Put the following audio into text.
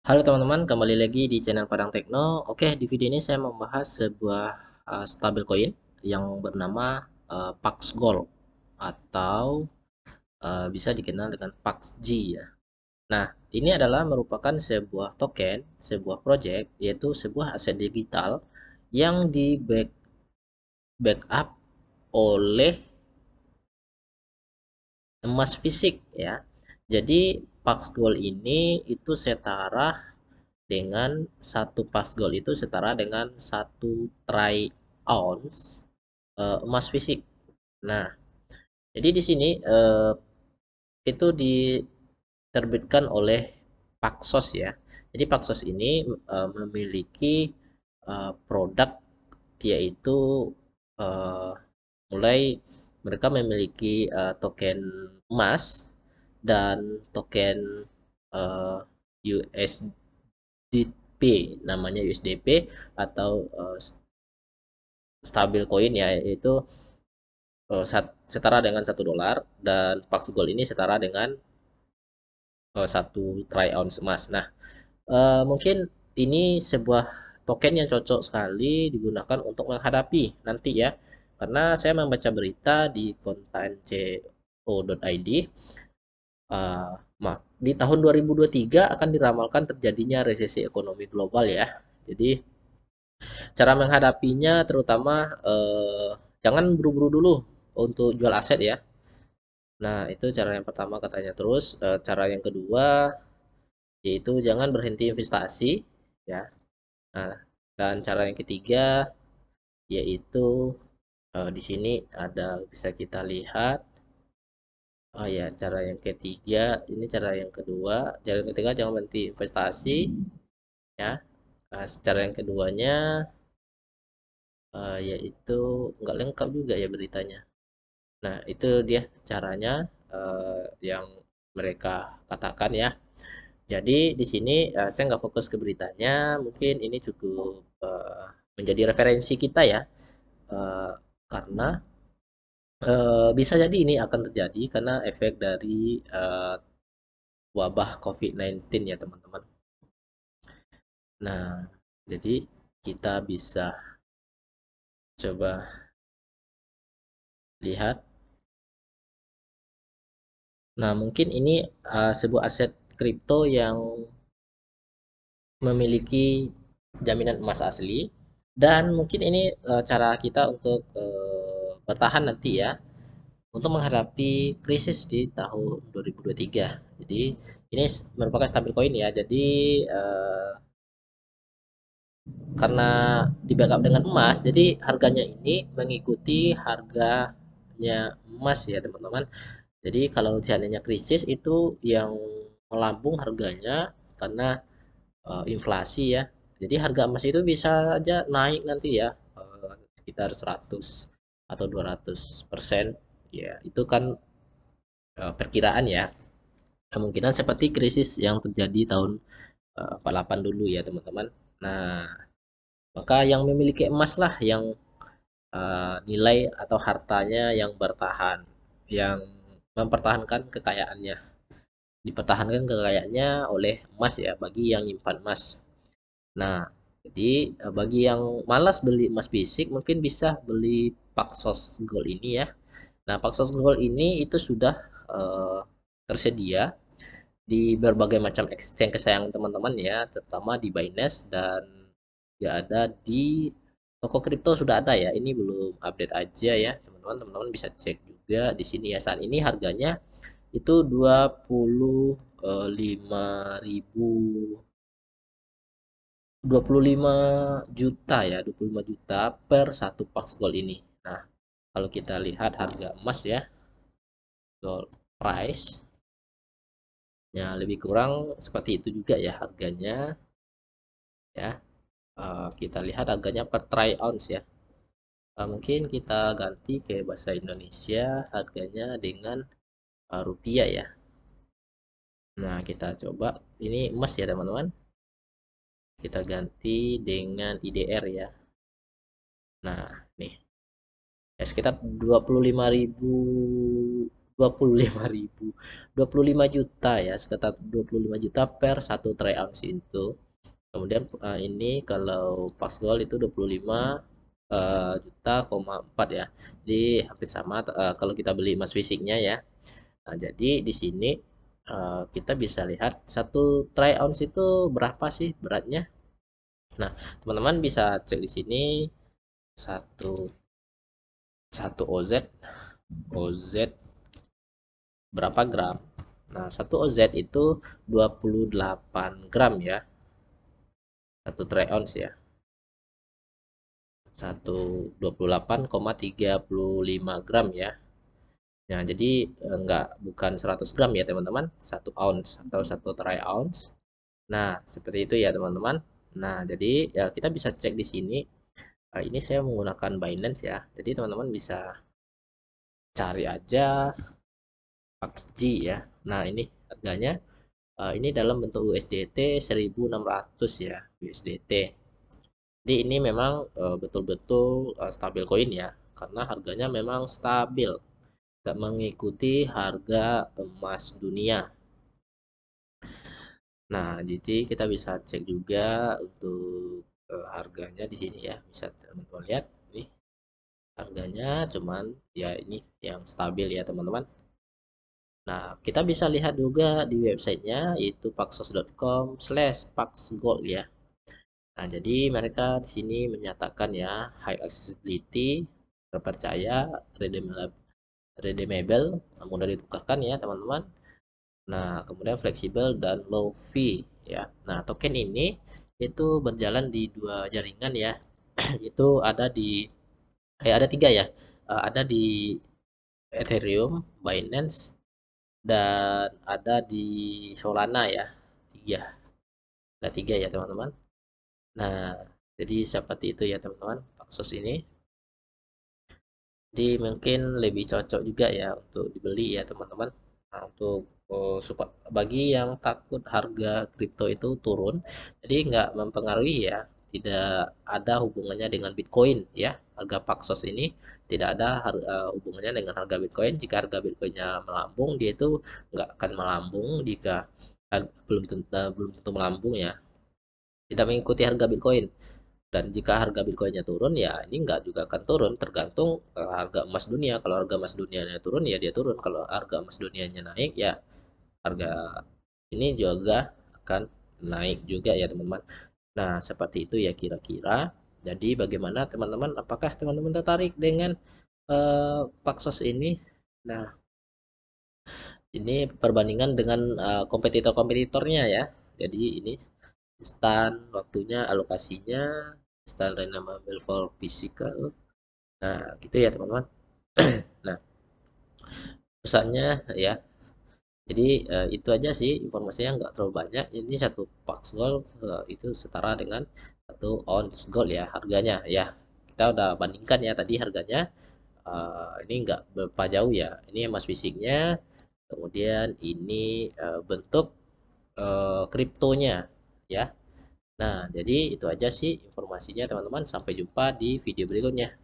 Halo teman-teman, kembali lagi di channel Padang Tekno. Oke, di video ini saya membahas sebuah stablecoin yang bernama Pax Gold atau bisa dikenal dengan PaxG ya. Nah, ini adalah merupakan sebuah token, sebuah project, yaitu sebuah aset digital yang di backup oleh emas fisik ya. Jadi Pax Gold ini itu setara dengan satu pas gold itu setara dengan satu try ounce emas fisik. Nah, jadi di sini itu diterbitkan oleh Paxos ya. Jadi Paxos ini memiliki produk yaitu eh, mulai mereka memiliki token emas dan token eh, USDP, namanya USDP atau stabil coin ya, yaitu setara dengan $1 dan Pax Gold ini setara dengan satu try ounce emas. Nah, mungkin ini sebuah token yang cocok sekali digunakan untuk menghadapi nanti ya, karena saya membaca berita di konten co.id, uh, di tahun 2023 akan diramalkan terjadinya resesi ekonomi global ya. Jadi cara menghadapinya terutama jangan buru-buru dulu untuk jual aset ya. Nah, itu cara yang pertama katanya. Terus cara yang kedua yaitu jangan berhenti investasi ya. Nah, dan cara yang ketiga yaitu di sini ada bisa kita lihat. Oh ya, cara yang ketiga, ini cara yang kedua. Cara yang ketiga jangan berhenti investasi ya. Nah, cara yang keduanya yaitu nggak lengkap juga ya beritanya. Nah, itu dia caranya yang mereka katakan ya. Jadi di sini saya nggak fokus ke beritanya, mungkin ini cukup menjadi referensi kita ya, eh, karena bisa jadi ini akan terjadi karena efek dari wabah COVID-19 ya teman-teman. Nah, jadi kita bisa coba lihat. Nah, mungkin ini sebuah aset kripto yang memiliki jaminan emas asli dan mungkin ini cara kita untuk bertahan nanti ya untuk menghadapi krisis di tahun 2023. Jadi ini merupakan stabil coin ya. Jadi karena di backup dengan emas, jadi harganya ini mengikuti harganya emas ya teman-teman. Jadi kalau seandainya krisis itu yang melambung harganya karena inflasi ya. Jadi harga emas itu bisa aja naik nanti ya, sekitar 100 atau 200%. Ya, itu kan perkiraan ya. Kemungkinan seperti krisis yang terjadi tahun 48 dulu ya, teman-teman. Nah, maka yang memiliki emas lah yang nilai atau hartanya yang bertahan, yang mempertahankan kekayaannya. Dipertahankan kekayaannya oleh emas ya, bagi yang nyimpan emas. Nah, jadi bagi yang malas beli emas fisik mungkin bisa beli Paxos Gold ini ya. Nah, Paxos Gold ini itu sudah tersedia di berbagai macam exchange kesayangan teman-teman ya, terutama di Binance dan juga ada di toko kripto sudah ada ya. Ini belum update aja ya, teman-teman. Teman-teman bisa cek juga di sini ya. Saat ini harganya itu 25.000 25 juta ya, 25 juta per satu Pax Gold ini. Nah, kalau kita lihat harga emas ya, gold price ya lebih kurang seperti itu juga ya harganya ya. Kita lihat harganya per try ounce ya. Mungkin kita ganti ke bahasa Indonesia harganya dengan rupiah ya. Nah, kita coba ini emas ya teman-teman. Kita ganti dengan IDR ya. Nah, nih ya sekitar 25.000 25.000, 25 juta ya, sekitar 25 juta per satu troy ounce itu. Kemudian ini kalau Pax Gold itu 25 juta, 4 ya. Jadi hampir sama kalau kita beli emas fisiknya ya. Nah, jadi di sini kita bisa lihat satu troy ounce itu berapa sih beratnya. Nah, teman-teman bisa cek di sini satu satu OZ berapa gram. Nah, satu OZ itu 28 gram ya. Satu troy ounce ya. 128,35 gram ya. Nah, jadi enggak bukan 100 gram ya teman-teman, 1 ounce atau satu troy ounce. Nah, seperti itu ya teman-teman. Nah, jadi ya kita bisa cek di sini. Ini saya menggunakan Binance ya. Jadi teman-teman bisa cari aja PUBG ya. Nah, ini harganya ini dalam bentuk USDT 1.600 ya, USDT. Jadi ini memang betul-betul stabil koin ya, karena harganya memang stabil, tidak mengikuti harga emas dunia. Nah, jadi kita bisa cek juga untuk harganya di sini ya, bisa teman-teman lihat nih harganya, cuman ya ini yang stabil ya teman-teman. Nah, kita bisa lihat juga di websitenya yaitu paxos.com/paxgold ya. Nah, jadi mereka di sini menyatakan ya high accessibility, terpercaya, redeemable, mudah ditukarkan ya teman-teman. Nah, kemudian fleksibel dan low fee ya. Nah, token ini itu berjalan di dua jaringan ya. Itu ada di ada tiga ya. Ada di Ethereum, Binance, dan ada di Solana ya. Tiga. Ada tiga ya teman-teman. Nah, jadi seperti itu ya teman-teman. Paxos ini. Jadi mungkin lebih cocok juga ya untuk dibeli ya teman-teman. Nah, untuk bagi yang takut harga kripto itu turun, jadi nggak mempengaruhi ya, tidak ada hubungannya dengan Bitcoin ya. Harga Paxos ini tidak ada hubungannya dengan harga Bitcoin. Jika harga Bitcoinnya melambung, dia itu nggak akan melambung jika belum tentu melambung ya. Tidak mengikuti harga Bitcoin. Dan jika harga Bitcoinnya turun, ya ini nggak juga akan turun, tergantung harga emas dunia. Kalau harga emas dunianya turun, ya dia turun. Kalau harga emas dunianya naik, ya harga ini juga akan naik juga ya teman-teman. Nah, seperti itu ya kira-kira. Jadi bagaimana teman-teman? Apakah teman-teman tertarik dengan Paxos ini? Nah, ini perbandingan dengan kompetitor-kompetitornya ya. Jadi ini instan waktunya, alokasinya, instan dynamable for physical. Nah, gitu ya teman-teman. Nah, pesannya ya. Jadi itu aja sih informasinya, nggak terlalu banyak. Ini satu box gold itu setara dengan satu ounce gold ya harganya ya. Kita udah bandingkan ya tadi harganya. Ini nggak berapa jauh ya. Ini emas fisiknya. Kemudian ini bentuk kriptonya ya. Nah, jadi itu aja sih informasinya teman-teman. Sampai jumpa di video berikutnya.